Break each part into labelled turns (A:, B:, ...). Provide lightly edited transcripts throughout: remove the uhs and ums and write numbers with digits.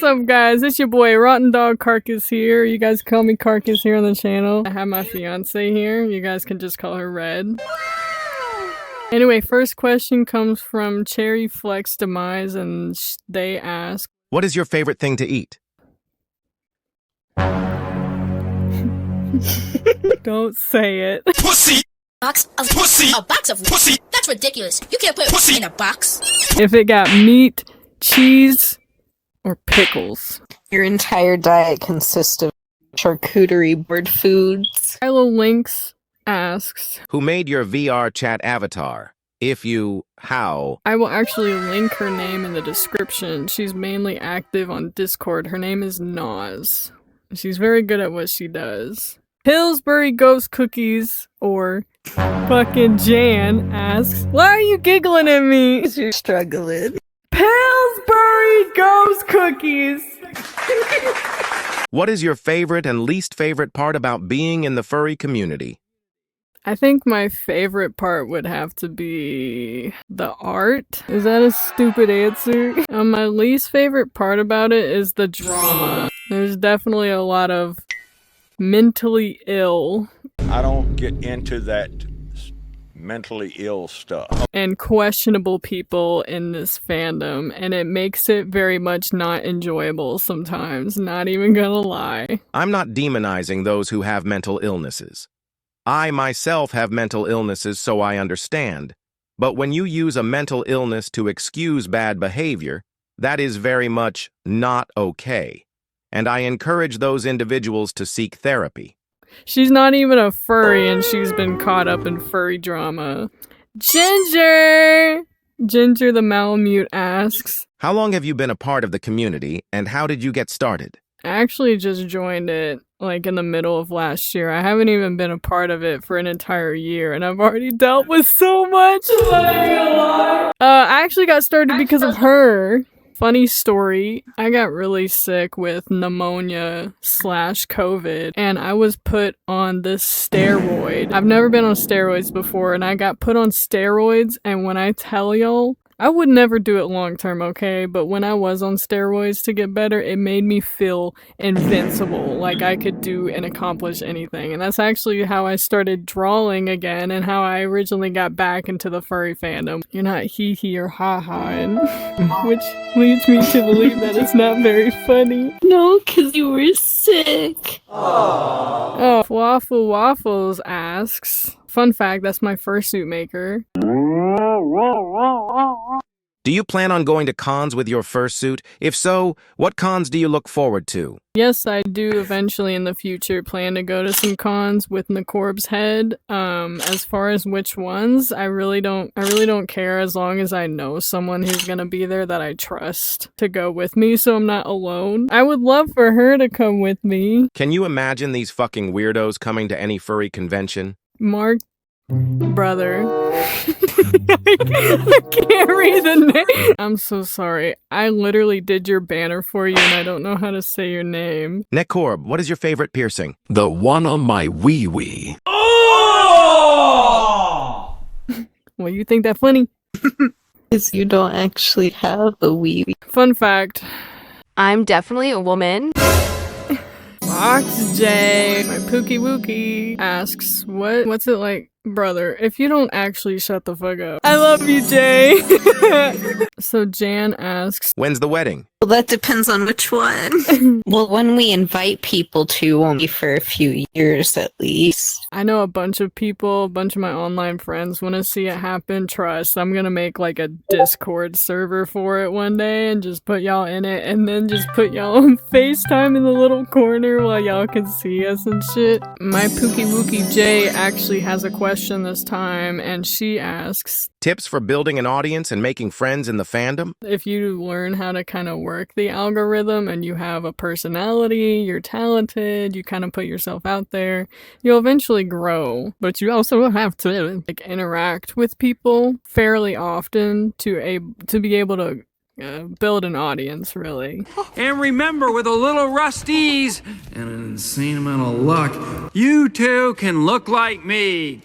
A: What's up, guys? It's your boy RottinDogCarcass here. You guys call me Carcass here on the channel. I have my fiance here. You guys can just call her Red. Anyway, first question comes from Cherry Flex Demise, and they ask,
B: what is your favorite thing to eat?
A: Don't say it.
C: Pussy! Box of pussy! A box of pussy! That's ridiculous. You can't put pussy in a box.
A: If it got meat, cheese, or pickles.
D: Your entire diet consists of charcuterie board foods.
A: Kylo Lynx asks,
B: who made your VR chat avatar? If you, how?
A: I will actually link her name in the description. She's mainly active on Discord. Her name is Noz. She's very good at what she does. Pillsbury Ghost Cookies, or fucking Jan, asks, why are you giggling at me?
D: Because you're struggling.
A: Pillsbury Ghost Cookies!
B: What is your favorite and least favorite part about being in the furry community?
A: I think my favorite part would have to be the art. Is that a stupid answer? My least favorite part about it is the drama. There's definitely a lot of mentally ill.
E: I don't get into that mentally ill stuff.
A: And questionable people in this fandom, and it makes it very much not enjoyable sometimes, not even gonna lie.
B: I'm not demonizing those who have mental illnesses. I myself have mental illnesses, so I understand. But when you use a mental illness to excuse bad behavior, that is very much not okay. And I encourage those individuals to seek therapy.
A: She's not even a furry, and she's been caught up in furry drama. Ginger! Ginger the Malamute asks,
B: how long have you been a part of the community, and how did you get started?
A: I actually just joined it, like, in the middle of last year. I haven't even been a part of it for an entire year, and I've already dealt with so much. I actually got started because of her. Funny story, I got really sick with pneumonia/COVID, and I was put on this steroid. I've never been on steroids before, and I got put on steroids, and when I tell y'all, I would never do it long term, okay? But when I was on steroids to get better, it made me feel invincible, like I could do and accomplish anything. And that's actually how I started drawing again, and how I originally got back into the furry fandom. You're not hee-hee or ha-ha-ing, which leads me to believe that it's not very funny.
D: No, because you were sick.
A: Oh, Waffle Waffles asks, fun fact, that's my fursuit maker.
B: Do you plan on going to cons with your fursuit? If so, what cons do you look forward to?
A: Yes, I do eventually in the future plan to go to some cons with Nekorb's head. As far as which ones, I really don't care, as long as I know someone who's gonna be there that I trust to go with me, so I'm not alone. I would love for her to come with me.
B: Can you imagine these fucking weirdos coming to any furry convention?
A: Mark, brother. I can't read the name. I'm so sorry. I literally did your banner for you, and I don't know how to say your name.
B: Nekorb, what is your favorite piercing?
F: The one on my wee-wee.
A: Oh! Well, you think that funny?
D: Because you don't actually have a wee.
A: Fun fact.
G: I'm definitely a woman.
A: Fox J, my Pookie Wookie, asks, what's it like, brother, if you don't actually shut the fuck up? I love you, Jay. So Jan asks,
B: when's the wedding?
D: Well, that depends on which one. Well, when we invite people to, won't be for a few years at least.
A: I know a bunch of people, a bunch of my online friends want to see it happen. Trust, I'm gonna make like a Discord server for it one day and just put y'all in it, and then just put y'all on FaceTime in the little corner while y'all can see us and shit. My Pookie Wookie J actually has a question this time, and she asks,
B: tips for building an audience and making friends in the fandom?
A: If you learn how to kind of work the algorithm and you have a personality, you're talented, you kind of put yourself out there, you'll eventually grow. But you also have to like interact with people fairly often to be able to build an audience, really.
H: And remember, with a little rusties and an insane amount of luck, you too can look like me.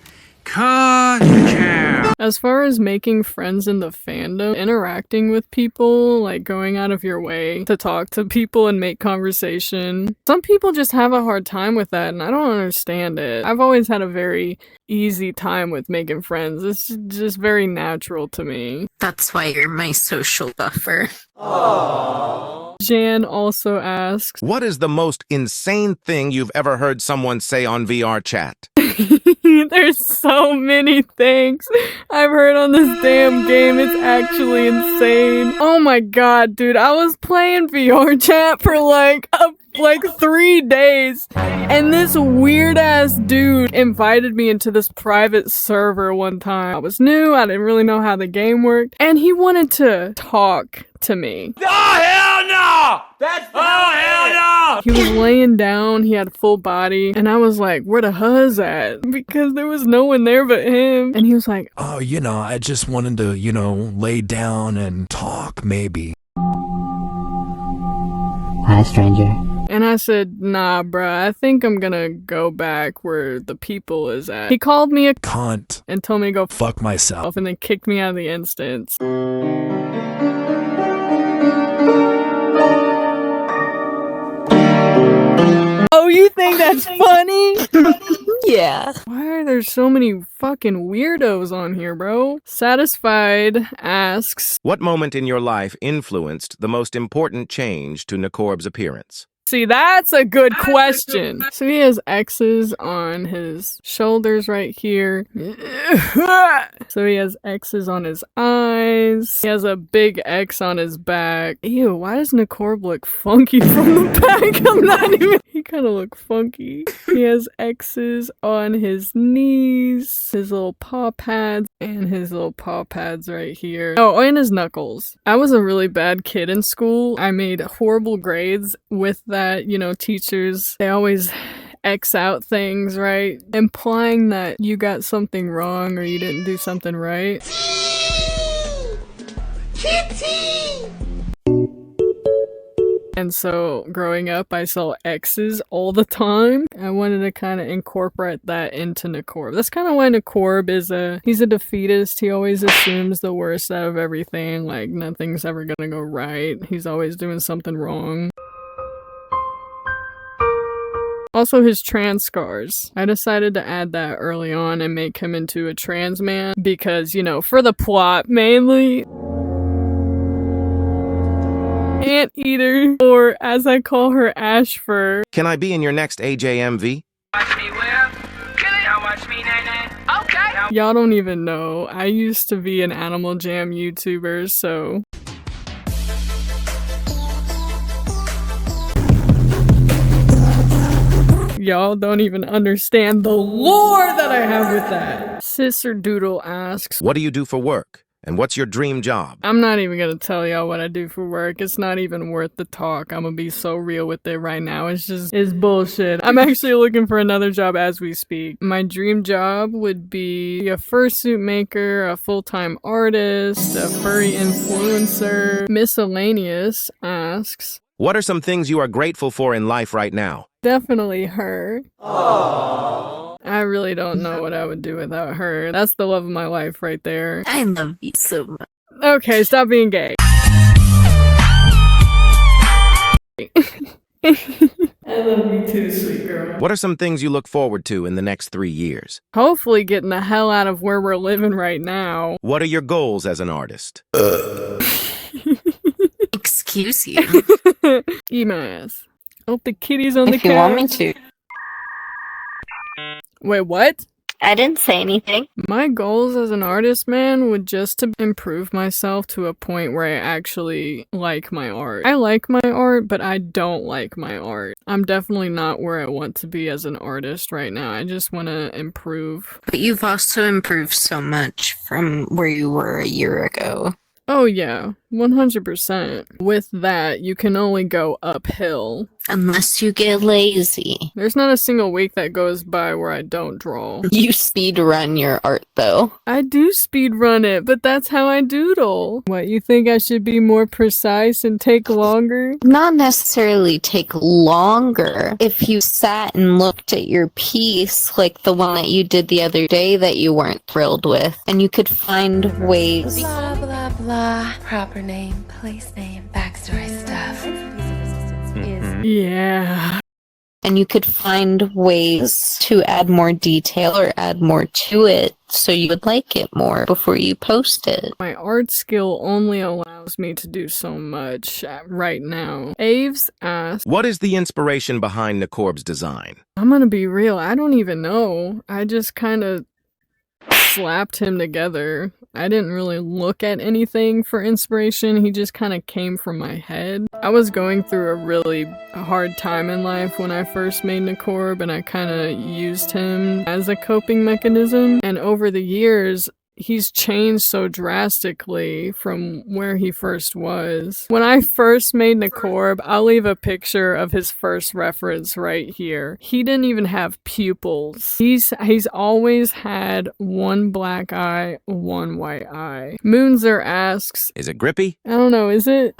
H: Cut cow.
A: As far as making friends in the fandom, interacting with people, like going out of your way to talk to people and make conversation, some people just have a hard time with that, and I don't understand it. I've always had a very easy time with making friends. It's just very natural to me.
D: That's why you're my social buffer.
A: Jan also asks,
B: What is the most insane thing you've ever heard someone say on VR chat?
A: there's so many things I've heard on this damn game. It's actually insane. Oh my god, dude. I was playing VR chat for like 3 days, and this weird ass dude invited me into this private server one time. I was new, I didn't really know how the game worked, and he wanted to talk to me.
H: Oh, hell no! Hell no!
A: He was laying down, he had full body, and I was like, where the huzz at? Because there was no one there but him. And he was like,
I: oh, I just wanted to, lay down and talk, maybe.
J: Hi, stranger.
A: and I said, nah, bruh, I think I'm gonna go back where the people is at. He called me a
I: cunt
A: and told me to go
I: fuck myself
A: and then kicked me out of the instance. Oh, you think that's funny?
D: Yeah.
A: Why are there so many fucking weirdos on here, bro? Satisfied asks,
B: what moment in your life influenced the most important change to Nekorb's appearance?
A: see, that's a good question. So he has X's on his shoulders right here. So he has X's on his eyes. He has a big X on his back. Ew, why does Nekorb look funky from the back? I'm not even... He kind of look funky. He has X's on his knees, his little paw pads, and his little paw pads right here. Oh, and his knuckles. I was a really bad kid in school. I made horrible grades with that. You know, teachers, they always X out things, right? Implying that you got something wrong or you didn't do something right. And so growing up, I saw X's all the time. I wanted to kind of incorporate that into Nekorb. That's kind of why Nekorb is he's a defeatist. He always assumes the worst out of everything. Like nothing's ever gonna go right. He's always doing something wrong. Also his trans scars. I decided to add that early on and make him into a trans man because, you know, for the plot mainly. Anteater, or as I call her, Ashfur.
B: Can I be in your next AJMV?
A: Okay. Y'all don't even know. I used to be an Animal Jam YouTuber, so... Y'all don't even understand the lore that I have with that. Sister Doodle asks,
B: what do you do for work? And what's your dream job?
A: I'm not even gonna tell y'all what I do for work. It's not even worth the talk. I'm gonna be so real with it right now. It's bullshit. I'm actually looking for another job as we speak. My dream job would be a fursuit maker, a full-time artist, a furry influencer. Miscellaneous asks,
B: what are some things you are grateful for in life right now?
A: definitely her. Aww. I really don't know what I would do without her. That's the love of my life right there.
D: I love you so much.
A: Okay, stop being gay. I love you too, sweet girl.
B: What are some things you look forward to in the next 3 years?
A: Hopefully getting the hell out of where we're living right now.
B: What are your goals as an artist?
D: Excuse you.
A: Eat my ass. Oh, the kitty's on the couch.
D: If you want me to.
A: Wait, what?
D: I didn't say anything.
A: My goals as an artist, man, would just to improve myself to a point where I actually like my art. I like my art, but I don't like my art. I'm definitely not where I want to be as an artist right now. I just want to improve.
D: But you've also improved so much from where you were a year ago.
A: Oh yeah, 100%. With that, you can only go uphill.
D: Unless you get lazy.
A: There's not a single week that goes by where I don't draw.
D: You speed run your art though.
A: I do speed run it, but that's how I doodle. What, you think I should be more precise and take longer?
D: Not necessarily take longer. If you sat and looked at your piece, like the one that you did the other day that you weren't thrilled with, and you could find ways.
J: Blah, blah, blah. Proper name, place name, backstory stuff.
A: Yeah.
D: And you could find ways to add more detail or add more to it so you would like it more before you post it.
A: My art skill only allows me to do so much right now. Aves asked,
B: What is the inspiration behind Nekorb's design?
A: I'm gonna be real, I don't even know. I just kind of slapped him together. I didn't really look at anything for inspiration. He just kind of came from my head. I was going through a really hard time in life when I first made Nekorb, and I kind of used him as a coping mechanism. And over the years, he's changed so drastically from where he first was. When I first made Nekorb, I'll leave a picture of his first reference right here. He didn't even have pupils. He's always had one black eye, one white eye. Moonzer asks,
B: Is it grippy?
A: I don't know, is it?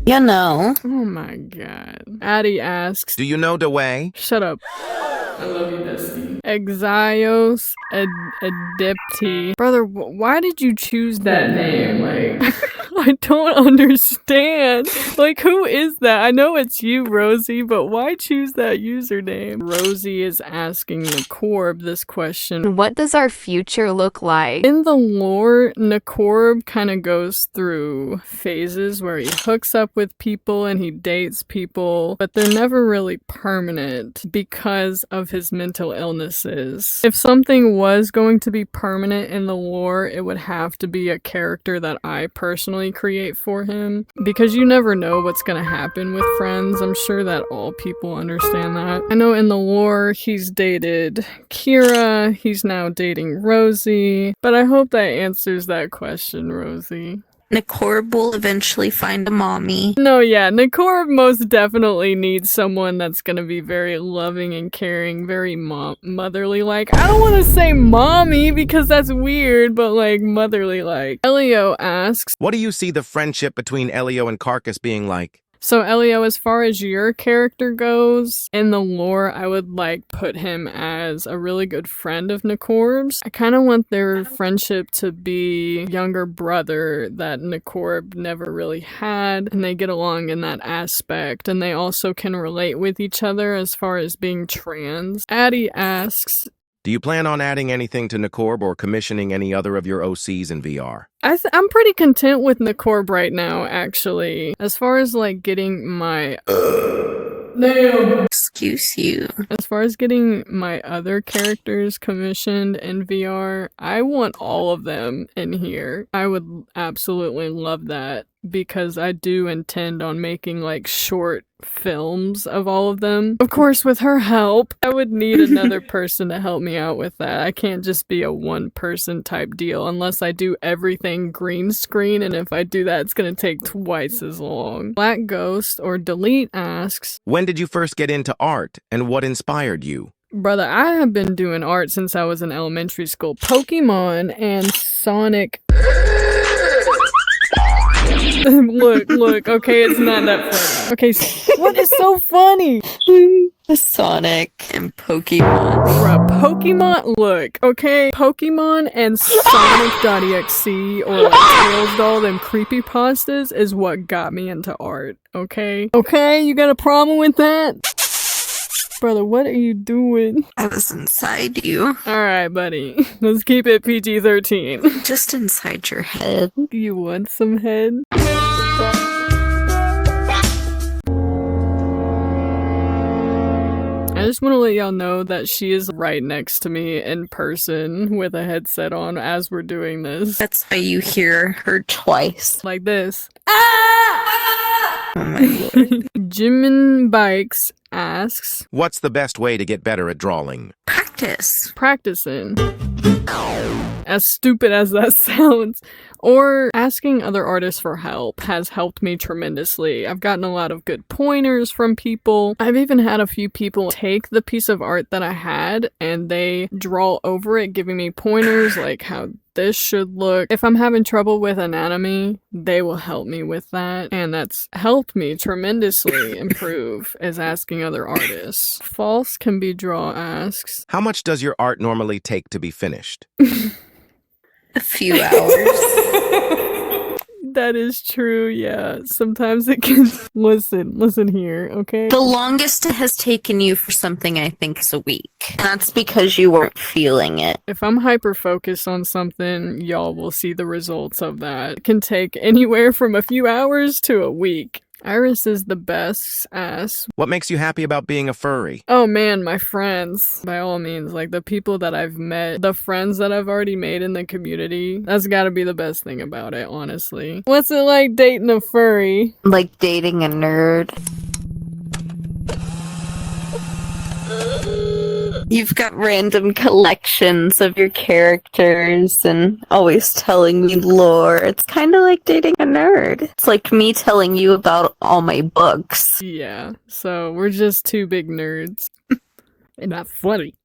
D: You know.
A: Oh my god. Addie asks,
B: Do you know DeWay?
A: Shut up. I love you, bestie. Exios Adepti. Brother, why did you choose that name? Like, I don't understand. Like, who is that? I know it's you, Rosie, but why choose that username? Rosie is asking Nekorb this question.
G: What does our future look like?
A: In the lore, Nekorb kind of goes through phases where he hooks up with people and he dates people, but they're never really permanent because of his mental illnesses. If something was going to be permanent in the lore, it would have to be a character that I personally create for him, because you never know what's going to happen with friends. I'm sure that all people understand that. I know in the lore he's dated Kira, he's now dating Rosie, but I hope that answers that question, Rosie.
D: Nekorb will eventually find a mommy.
A: No, yeah, Nekorb most definitely needs someone that's gonna be very loving and caring, very motherly-like. I don't want to say mommy because that's weird, but like motherly-like. Elio asks,
B: What do you see the friendship between Elio and Carcass being like?
A: so Elio, as far as your character goes, in the lore, I would like put him as a really good friend of Nekorb's. I kind of want their friendship to be younger brother that Nekorb never really had, and they get along in that aspect, and they also can relate with each other as far as being trans. Addie asks,
B: Do you plan on adding anything to Nekorb or commissioning any other of your OCs in VR?
A: I'm pretty content with Nekorb right now, actually. As far as like getting my
D: Excuse you.
A: As far as getting my other characters commissioned in VR, I want all of them in here. I would absolutely love that, because I do intend on making like short films of all of them. Of course, with her help, I would need another person to help me out with that. I can't just be a one-person type deal unless I do everything green screen, and if I do that, it's gonna take twice as long. Black Ghost or Delete asks,
B: When did you first get into art, and what inspired you?
A: Brother, I have been doing art since I was in elementary school. Pokemon and Sonic. Look, okay, it's not that funny. Okay, what is so funny?
D: Sonic and Pokemon.
A: Bruh, Pokemon, look, okay? Pokemon and Sonic.exe or like Tails Doll, them creepypastas, is what got me into art, okay? Okay, you got a problem with that? Brother, what are you doing?
D: I was inside you.
A: Alright, buddy. Let's keep it PG-13.
D: Just inside your head.
A: You want some head? I just want to let y'all know that she is right next to me in person with a headset on as we're doing this.
D: That's why you hear her twice.
A: Like this.
D: Oh my lord.
A: Jimin Bikes asks,
B: What's the best way to get better at drawing?
D: Practice.
A: practicing. As stupid as that sounds. Or asking other artists for help has helped me tremendously. I've gotten a lot of good pointers from people. I've even had a few people take the piece of art that I had and they draw over it, giving me pointers like how this should look. If I'm having trouble with anatomy, they will help me with that, and that's helped me tremendously improve, is asking other artists. False Can Be Draw asks,
B: How much does your art normally take to be finished?
D: A few hours.
A: That is true, yeah. Sometimes it can... Listen here, okay?
D: The longest it has taken you for something, I think, is a week. That's because you weren't feeling it.
A: If I'm hyper-focused on something, y'all will see the results of that. It can take anywhere from a few hours to a week. Iris is the best asks,
B: What makes you happy about being a furry?
A: oh man, my friends. By all means, like the people that I've met, the friends that I've already made in the community, that's gotta be the best thing about it, honestly. What's it like dating a furry?
D: Like dating a nerd. You've got random collections of your characters and always telling me lore. It's kind of like dating a nerd. It's like me telling you about all my books.
A: Yeah, so we're just two big nerds. And not funny.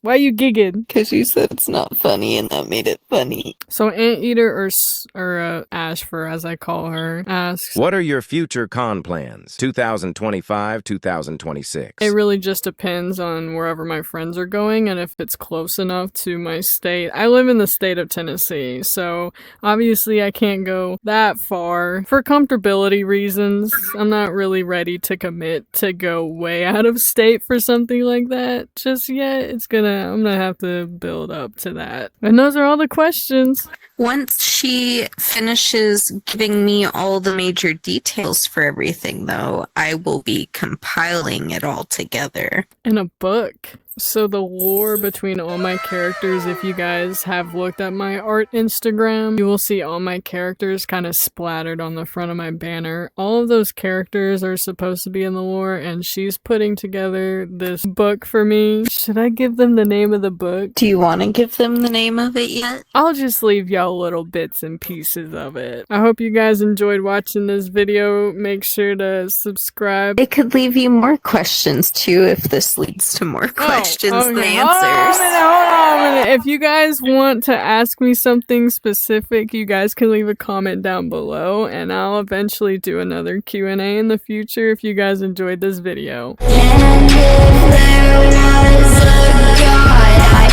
A: Why you gigging?
D: Because you said it's not funny and that made it funny.
A: So Anteater or Ashfur, as I call her, asks,
B: What are your future con plans? 2025, 2026.
A: it really just depends on wherever my friends are going and if it's close enough to my state. I live in the state of Tennessee, so obviously I can't go that far. For comfortability reasons, I'm not really ready to commit to go way out of state for something like that just yet. I'm gonna have to build up to that. And those are all the questions.
D: Once she finishes giving me all the major details for everything, though, I will be compiling it all together.
A: In a book. So the lore between all my characters, if you guys have looked at my art Instagram, you will see all my characters kind of splattered on the front of my banner. All of those characters are supposed to be in the lore, and she's putting together this book for me. Should I give them the name of the book?
D: Do you want to give them the name of it yet?
A: I'll just leave y'all little bits and pieces of it. I hope you guys enjoyed watching this video. Make sure to subscribe.
D: It could leave you more questions, too, if this leads to more questions than answers.
A: Hold on a minute. If you guys want to ask me something specific, you guys can leave a comment down below, and I'll eventually do another Q&A in the future if you guys enjoyed this video.
C: And if there was a God,